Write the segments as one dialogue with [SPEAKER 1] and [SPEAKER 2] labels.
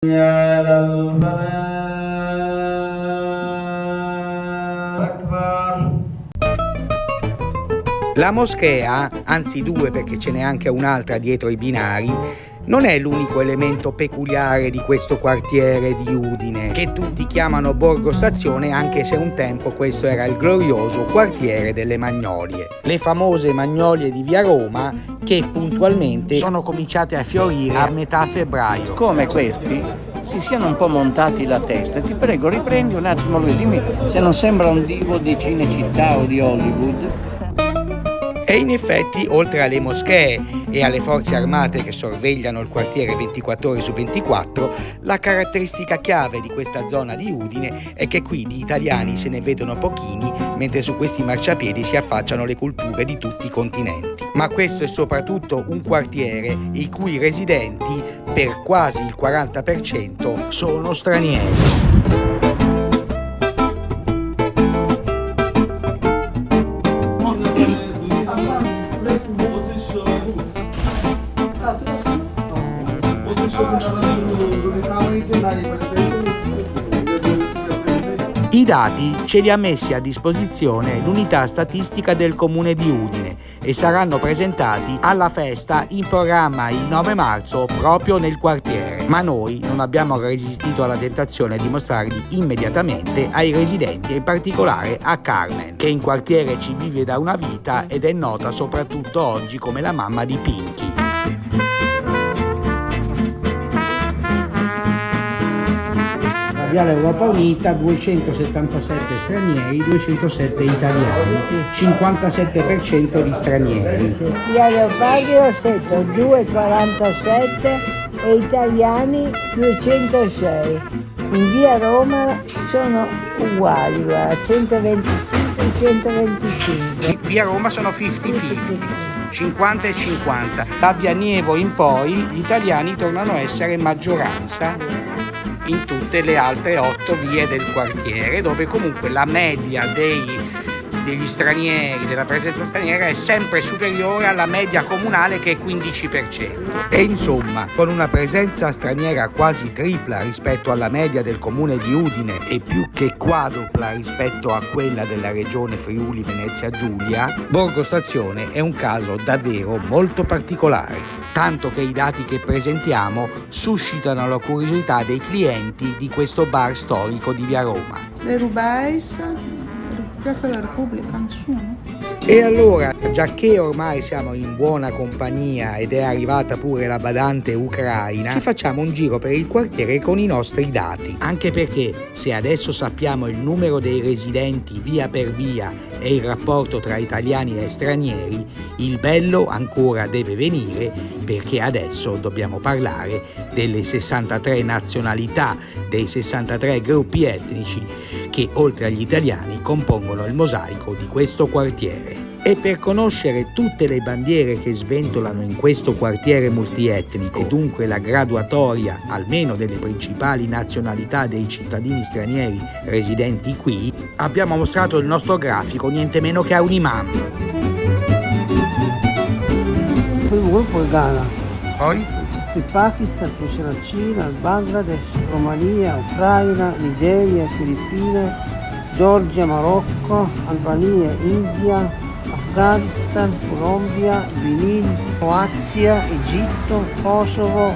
[SPEAKER 1] La moschea, anzi due perché ce n'è anche un'altra dietro i binari, non è l'unico elemento peculiare di questo quartiere di Udine, che tutti chiamano Borgo Stazione, anche se un tempo questo era il glorioso quartiere delle Magnolie. Le famose Magnolie di Via Roma, che puntualmente sono cominciate a fiorire a metà febbraio.
[SPEAKER 2] Come questi si siano un po' montati la testa. Ti prego, riprendi un attimo lui, dimmi se non sembra un divo di Cinecittà o di Hollywood.
[SPEAKER 1] E in effetti, oltre alle moschee e alle forze armate che sorvegliano il quartiere 24 ore su 24, la caratteristica chiave di questa zona di Udine è che qui di italiani se ne vedono pochini, mentre su questi marciapiedi si affacciano le culture di tutti i continenti. Ma questo è soprattutto un quartiere i cui residenti, per quasi il 40%, sono stranieri. I dati ce li ha messi a disposizione l'unità statistica del comune di Udine e saranno presentati alla festa in programma il 9 marzo proprio nel quartiere. Ma noi non abbiamo resistito alla tentazione di mostrarli immediatamente ai residenti e in particolare a Carmen, che in quartiere ci vive da una vita ed è nota soprattutto oggi come la mamma di Pinky.
[SPEAKER 3] Viale Europa Unita, 277 stranieri, 207 italiani, 57% di stranieri.
[SPEAKER 4] Via Leopardi Rossetto 247 e italiani 206. In via Roma sono uguali, 125 e 125.
[SPEAKER 1] Via Roma sono 50-50. 50 e 50. Da Via Nievo in poi gli italiani tornano a essere maggioranza in tutte le altre 8 vie del quartiere, dove comunque la media degli stranieri, della presenza straniera è sempre superiore alla media comunale che è 15%. E insomma, con una presenza straniera quasi tripla rispetto alla media del comune di Udine e più che quadrupla rispetto a quella della regione Friuli Venezia Giulia, Borgo Stazione è un caso davvero molto particolare. Tanto che i dati che presentiamo suscitano la curiosità dei clienti di questo bar storico di Via Roma.
[SPEAKER 5] Le Rubais, Piazza della Repubblica, nessuno.
[SPEAKER 1] E allora, giacché ormai siamo in buona compagnia ed è arrivata pure la badante ucraina, ci facciamo un giro per il quartiere con i nostri dati. Anche perché se adesso sappiamo il numero dei residenti via per via e il rapporto tra italiani e stranieri, il bello ancora deve venire, perché adesso dobbiamo parlare delle 63 nazionalità, dei 63 gruppi etnici che oltre agli italiani compongono il mosaico di questo quartiere. E per conoscere tutte le bandiere che sventolano in questo quartiere multietnico e dunque la graduatoria almeno delle principali nazionalità dei cittadini stranieri residenti qui, abbiamo mostrato il nostro grafico niente meno che a un imam.
[SPEAKER 3] Il primo gruppo è Ghana,
[SPEAKER 1] Poi?
[SPEAKER 3] il Pakistan, poi c'è la Cina, il Bangladesh, Romania, Ucraina, Nigeria, Filippine, Georgia, Marocco, Albania, India, Afghanistan, Colombia, Benin, Croazia, Egitto, Kosovo,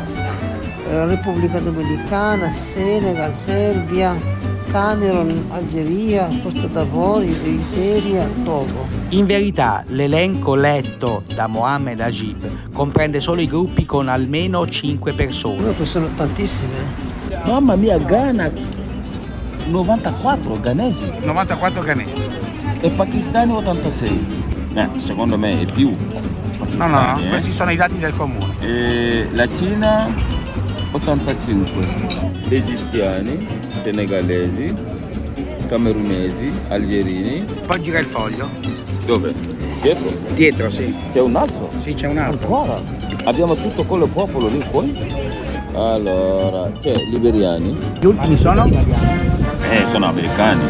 [SPEAKER 3] Repubblica Dominicana, Senegal, Serbia, Camerun, Algeria, Costa d'Avorio, Eritrea, Togo.
[SPEAKER 1] In verità l'elenco letto da Mohammed Ajib comprende solo i gruppi con almeno 5 persone.
[SPEAKER 3] Sono tantissime.
[SPEAKER 2] Mamma mia, Ghana, 94 ghanesi
[SPEAKER 1] 94 ghanesi.
[SPEAKER 2] e pakistani 86. Secondo me è più.
[SPEAKER 1] No, questi sono i dati del comune.
[SPEAKER 6] E la Cina 85, egiziani, senegalesi, camerunesi, algerini.
[SPEAKER 1] Poi gira il foglio.
[SPEAKER 6] Dove? Dietro?
[SPEAKER 1] Dietro, sì.
[SPEAKER 6] C'è un altro?
[SPEAKER 1] Sì, c'è un altro.
[SPEAKER 6] Ancora? Abbiamo tutto quello popolo lì poi? Allora, c'è liberiani.
[SPEAKER 1] Gli ultimi sono?
[SPEAKER 6] Sono americani.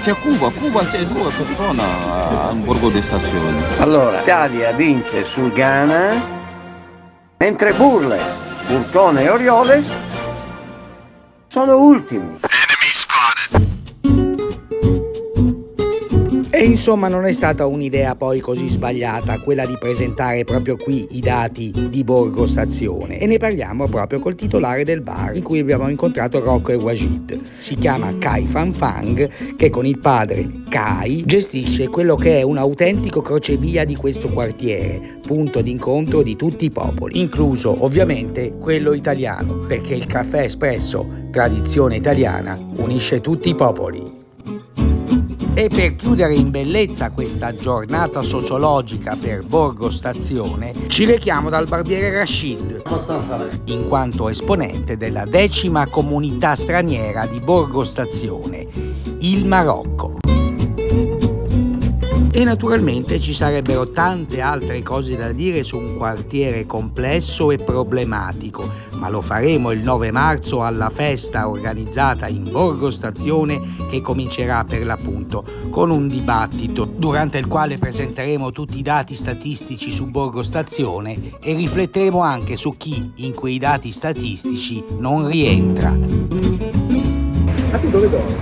[SPEAKER 6] C'è Cuba c'è 2 persone a Borgo di Stazione.
[SPEAKER 2] Allora, Italia vince sul Ghana, mentre Burles, Burtone e Orioles
[SPEAKER 3] sono ultimi.
[SPEAKER 1] E insomma non è stata un'idea poi così sbagliata quella di presentare proprio qui i dati di Borgo Stazione, e ne parliamo proprio col titolare del bar in cui abbiamo incontrato Rocco e Wajid. Si chiama Kai Fan Fang, che con il padre Kai gestisce quello che è un autentico crocevia di questo quartiere, punto d'incontro di tutti i popoli, incluso ovviamente quello italiano, perché il caffè espresso, tradizione italiana, unisce tutti i popoli. E per chiudere in bellezza questa giornata sociologica per Borgo Stazione, ci rechiamo dal barbiere Rashid, in quanto esponente della 10ª comunità straniera di Borgo Stazione, il Marocco. E naturalmente ci sarebbero tante altre cose da dire su un quartiere complesso e problematico, ma lo faremo il 9 marzo alla festa organizzata in Borgo Stazione, che comincerà per l'appunto con un dibattito durante il quale presenteremo tutti i dati statistici su Borgo Stazione e rifletteremo anche su chi in quei dati statistici non rientra.
[SPEAKER 7] Ma tu dove dormi?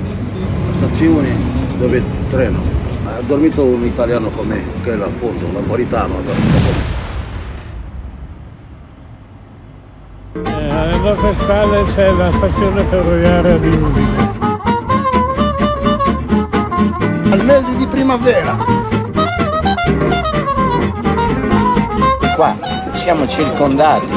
[SPEAKER 7] Stazione dove treno. Ha dormito un italiano con me, che è appunto un napolitano.
[SPEAKER 8] Alle nostre spalle c'è la stazione ferroviaria di Udine.
[SPEAKER 7] Al mese di primavera.
[SPEAKER 2] Qua siamo circondati.